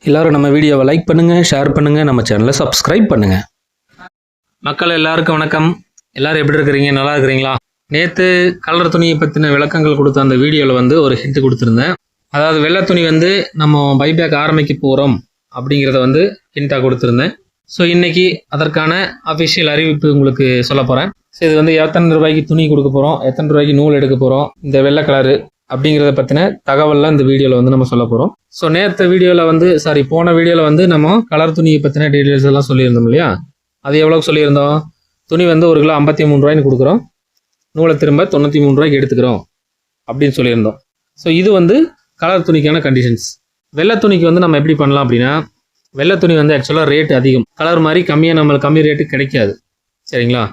எல்லாரும் நம்ம வீடியோவை லைக் பண்ணுங்கள், ஷேர் பண்ணுங்கள், நம்ம சேனலை சப்ஸ்கிரைப் பண்ணுங்கள். மக்கள் எல்லாருக்கும் வணக்கம். எல்லோரும் எப்படி இருக்கிறீங்க? நல்லா இருக்கிறீங்களா? நேற்று கலர் துணியை பற்றின விளக்கங்கள் கொடுத்த அந்த வீடியோவில் ஒரு ஹிண்ட் கொடுத்துருந்தேன். அதாவது வெள்ளை துணி நம்ம பைபேக் ஆரம்பிக்க போகிறோம் அப்படிங்கிறத ஹிண்ட்டாக கொடுத்துருந்தேன். ஸோ இன்றைக்கி அதற்கான அஃபிஷியல் அறிவிப்பு உங்களுக்கு சொல்ல போகிறேன். ஸோ இது எத்தனை ரூபாய்க்கு துணி கொடுக்க போகிறோம், எத்தனை ரூபாய்க்கு நூல் எடுக்க போகிறோம், இந்த வெள்ளை கலரு அப்படிங்கிறத பற்றின தகவல்லாம் இந்த வீடியோவில் நம்ம சொல்ல போகிறோம். ஸோ நேற்று வீடியோவில் போன வீடியோவில் நம்ம கலர் துணியை பற்றின டீட்டெயில்ஸ் எல்லாம் சொல்லியிருந்தோம் இல்லையா? அது எவ்வளோக்கு சொல்லியிருந்தோம்? துணி 1 கிலோ 53 ரூபாய்னு கொடுக்குறோம், நூலை திரும்ப 93 ரூபாய்க்கு எடுத்துக்கிறோம் அப்படின்னு சொல்லியிருந்தோம். ஸோ இது கலர் துணிக்கான கண்டிஷன்ஸ். வெள்ளை துணிக்கு நம்ம எப்படி பண்ணலாம் அப்படின்னா, வெள்ளை துணி ஆக்சுவலாக ரேட் அதிகம், கலர் மாதிரி கம்மியாக நம்மளுக்கு கம்மி ரேட்டு கிடைக்காது, சரிங்களா?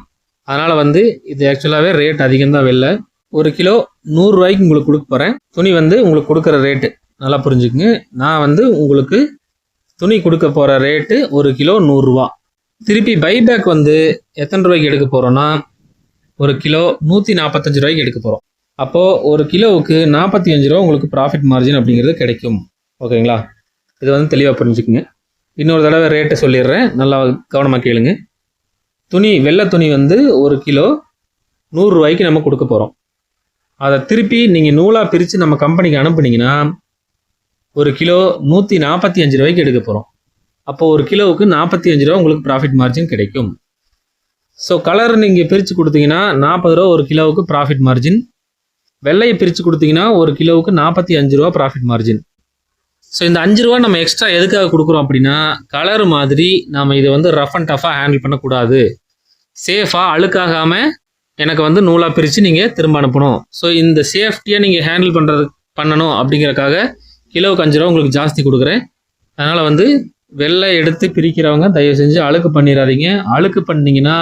அதனால் இது ஆக்சுவலாகவே ரேட் அதிகம் தான். வெள்ளை 1 கிலோ 100 ரூபாய்க்கு உங்களுக்கு கொடுக்க போகிறேன். துணி உங்களுக்கு கொடுக்குற ரேட்டு நல்லா புரிஞ்சுக்குங்க. நான் உங்களுக்கு துணி கொடுக்க போகிற ரேட்டு 1 கிலோ 100 ரூபா. திருப்பி பைபேக் எத்தனை ரூபாய்க்கு எடுக்க போகிறோன்னா, 1 கிலோ 145 ரூபாய்க்கு எடுக்க போகிறோம். அப்போது 1 கிலோவுக்கு 45 ரூபா உங்களுக்கு ப்ராஃபிட் மார்ஜின் அப்படிங்கிறது கிடைக்கும். ஓகேங்களா? இது தெளிவாக புரிஞ்சுக்குங்க. இன்னொரு தடவை ரேட்டு சொல்லிடுறேன், நல்லா கவனமாக கேளுங்க. துணி வெள்ளை துணி 1 கிலோ 100 ரூபாய்க்கு நம்ம கொடுக்க போகிறோம். அதை திருப்பி நீங்கள் நூலாக பிரித்து நம்ம கம்பெனிக்கு அனுப்புனீங்கன்னா 1 கிலோ 145 ரூபாய்க்கு எடுக்க போகிறோம். அப்போது 1 கிலோவுக்கு 45 ரூபா உங்களுக்கு ப்ராஃபிட் மார்ஜின் கிடைக்கும். ஸோ கலர் நீங்கள் பிரித்து கொடுத்தீங்கன்னா 40 ரூபா 1 கிலோவுக்கு ப்ராஃபிட் மார்ஜின். வெள்ளையை பிரித்து கொடுத்தீங்கன்னா 1 கிலோவுக்கு 45 ரூபா ப்ராஃபிட் மார்ஜின். ஸோ இந்த 5 ரூபா நம்ம எக்ஸ்ட்ரா எதுக்காக கொடுக்குறோம் அப்படின்னா, கலர் மாதிரி நம்ம இதை ரஃப் அண்ட் டஃபாக ஹேண்டில் பண்ணக்கூடாது. சேஃபாக அழுக்காகாமல் எனக்கு நூலாக பிரித்து நீங்கள் திரும்ப அனுப்பணும். ஸோ இந்த சேஃப்டியாக நீங்கள் ஹேண்டில் பண்ணணும் அப்படிங்கிறக்காக கிலோவுக்கு 5 ரூபா உங்களுக்கு ஜாஸ்தி கொடுக்குறேன். அதனால் வெள்ளை எடுத்து பிரிக்கிறவங்க தயவு செஞ்சு அழுக்கு பண்ணிடாதீங்க. அழுக்கு பண்ணிங்கன்னா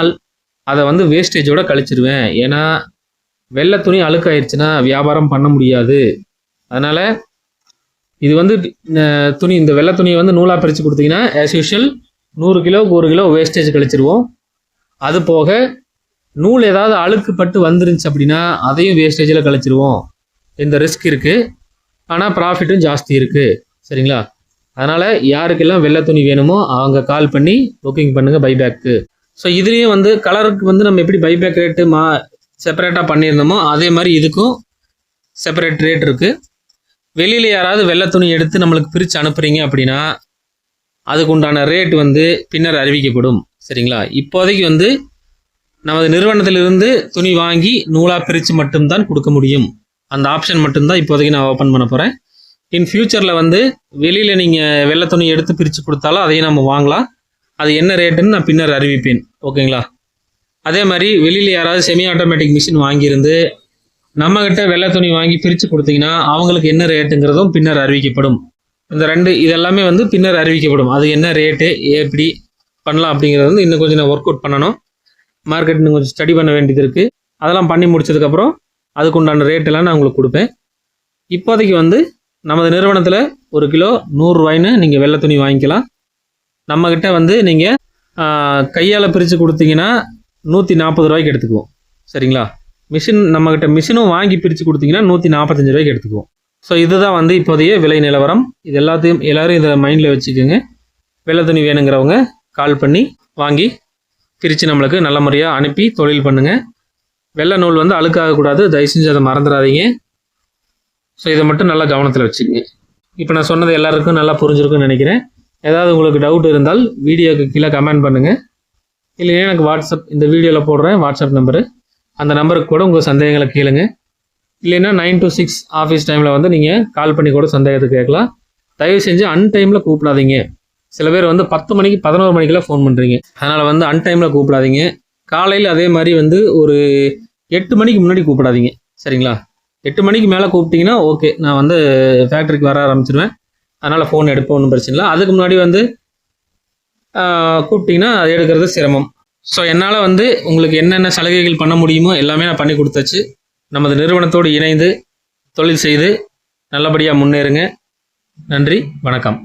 அதை வேஸ்டேஜோடு கழிச்சிருவேன். ஏன்னா வெள்ளை துணி அழுக்காயிருச்சுன்னா வியாபாரம் பண்ண முடியாது. அதனால் இது துணி, இந்த வெள்ளை துணியை நூலாக பிரித்து கொடுத்தீங்கன்னா ஆஸ் யூஷுவல் 100 கிலோவுக்கு 1 கிலோ வேஸ்டேஜ் கழிச்சிருவோம். அது போக நூல் ஏதாவது அழுக்கு பட்டு வந்துருந்துச்சு அப்படின்னா அதையும் வேஸ்டேஜில் கழிச்சிருவோம். இந்த ரிஸ்க் இருக்குது, ஆனால் ப்ராஃபிட்டும் ஜாஸ்தி இருக்குது, சரிங்களா? அதனால் யாருக்கெல்லாம் வெள்ளை துணி வேணுமோ அவங்க கால் பண்ணி புக்கிங் பண்ணுங்கள் பைபேக்கு. ஸோ இதுலேயும் கலருக்கு நம்ம எப்படி பைபேக் ரேட்டு செப்பரேட்டாக பண்ணியிருந்தோமோ அதே மாதிரி இதுக்கும் செப்பரேட் ரேட் இருக்குது. வெளியில் யாராவது வெள்ளை துணி எடுத்து நம்மளுக்கு பிரித்து அனுப்புகிறீங்க அப்படின்னா அதுக்கு உண்டான ரேட் பின்னர் அறிவிக்கப்படும், சரிங்களா? இப்போதைக்கு நமது நிறுவனத்திலிருந்து துணி வாங்கி நூலாக பிரித்து மட்டும்தான் கொடுக்க முடியும். அந்த ஆப்ஷன் மட்டும்தான் இப்போதைக்கு நான் ஓப்பன் பண்ண போகிறேன். இன் ஃப்யூச்சரில் வெளியில் நீங்கள் வெள்ளை துணி எடுத்து பிரித்து கொடுத்தாலும் அதையும் நம்ம வாங்கலாம். அது என்ன ரேட்டுன்னு நான் பின்னர் அறிவிப்பேன், ஓகேங்களா? அதே மாதிரி வெளியில் யாராவது செமி ஆட்டோமேட்டிக் மிஷின் வாங்கியிருந்து நம்மக்கிட்ட வெள்ளை துணி வாங்கி பிரித்து கொடுத்தீங்கன்னா அவங்களுக்கு என்ன ரேட்டுங்கிறதும் பின்னர் அறிவிக்கப்படும். இந்த இதெல்லாமே பின்னர் அறிவிக்கப்படும். அது என்ன ரேட்டு, எப்படி பண்ணலாம் அப்படிங்கிறது இன்னும் கொஞ்சம் நான் ஒர்க் அவுட் பண்ணணும். மார்க்கெட் இன்னும் கொஞ்சம் ஸ்டடி பண்ண வேண்டியது இருக்குது. அதெல்லாம் பண்ணி முடிச்சதுக்கப்புறம் அதுக்குண்டான ரேட்டெல்லாம் நான் உங்களுக்கு கொடுப்பேன். இப்போதைக்கு நமது நிறுவனத்தில் 1 கிலோ 100 ரூபாய்ன்னு நீங்கள் வெள்ளை துணி வாங்கிக்கலாம். நம்மக்கிட்ட நீங்கள் கையால் பிரித்து கொடுத்தீங்கன்னா 140 ரூபாய்க்கு எடுத்துக்குவோம், சரிங்களா? நம்மக்கிட்ட மிஷினும் வாங்கி பிரித்து கொடுத்தீங்கன்னா 145 ரூபாய்க்கு எடுத்துக்குவோம். ஸோ இதுதான் இப்போதைய விலை நிலவரம். இது எல்லோரும் இதை மைண்டில் வச்சுக்கோங்க. வெள்ளை துணி வேணுங்கிறவங்க கால் பண்ணி வாங்கி பிரித்து நம்மளுக்கு நல்ல முறையாக அனுப்பி தொழில் பண்ணுங்கள். வெள்ளை நூல் அழுக்காகக்கூடாது, தயவு செஞ்சு அதை மறந்துடாதீங்க. ஸோ இதை மட்டும் நல்லா கவனத்தில் வச்சுக்கோங்க. இப்போ நான் சொன்னது எல்லாருக்கும் நல்லா புரிஞ்சிருக்குன்னு நினைக்கிறேன். ஏதாவது உங்களுக்கு டவுட் இருந்தால் வீடியோக்கு கீழே கமெண்ட் பண்ணுங்கள். இல்லைன்னா எனக்கு வாட்ஸ்அப், இந்த வீடியோவில் போடுறேன் வாட்ஸ்அப் நம்பரு, அந்த நம்பருக்கு கூட உங்கள் சந்தேகங்களை கேளுங்க. இல்லைன்னா 9 to 6 ஆஃபீஸ் டைமில் நீங்கள் கால் பண்ணி கூட சந்தேகத்தை கேட்கலாம். தயவு செஞ்சு அன்டைமில் கூப்பிடாதீங்க. சில பேர் 10 மணிக்கு 11 மணிக்கெல்லாம் ஃபோன் பண்ணுறீங்க. அதனால் அன்டைமில் கூப்பிடாதீங்க. காலையில் அதே மாதிரி ஒரு 8 மணிக்கு முன்னாடி கூப்பிடாதீங்க, சரிங்களா? 8 மணிக்கு மேலே கூப்பிட்டிங்கன்னா ஓகே, நான் ஃபேக்ட்ரிக்கு வர ஆரம்பிச்சிடுவேன். அதனால் ஃபோன் எடுப்போம், ஒன்றும் பிரச்சனை இல்லை. அதுக்கு முன்னாடி கூப்பிட்டிங்கன்னா அது எடுக்கிறது சிரமம். ஸோ என்னால் உங்களுக்கு என்னென்ன சலுகைகள் பண்ண முடியுமோ எல்லாமே நான் பண்ணி கொடுத்தாச்சு. நமது நிறுவனத்தோடு இணைந்து தொழில் செய்து நல்லபடியாக முன்னேறுங்க. நன்றி, வணக்கம்.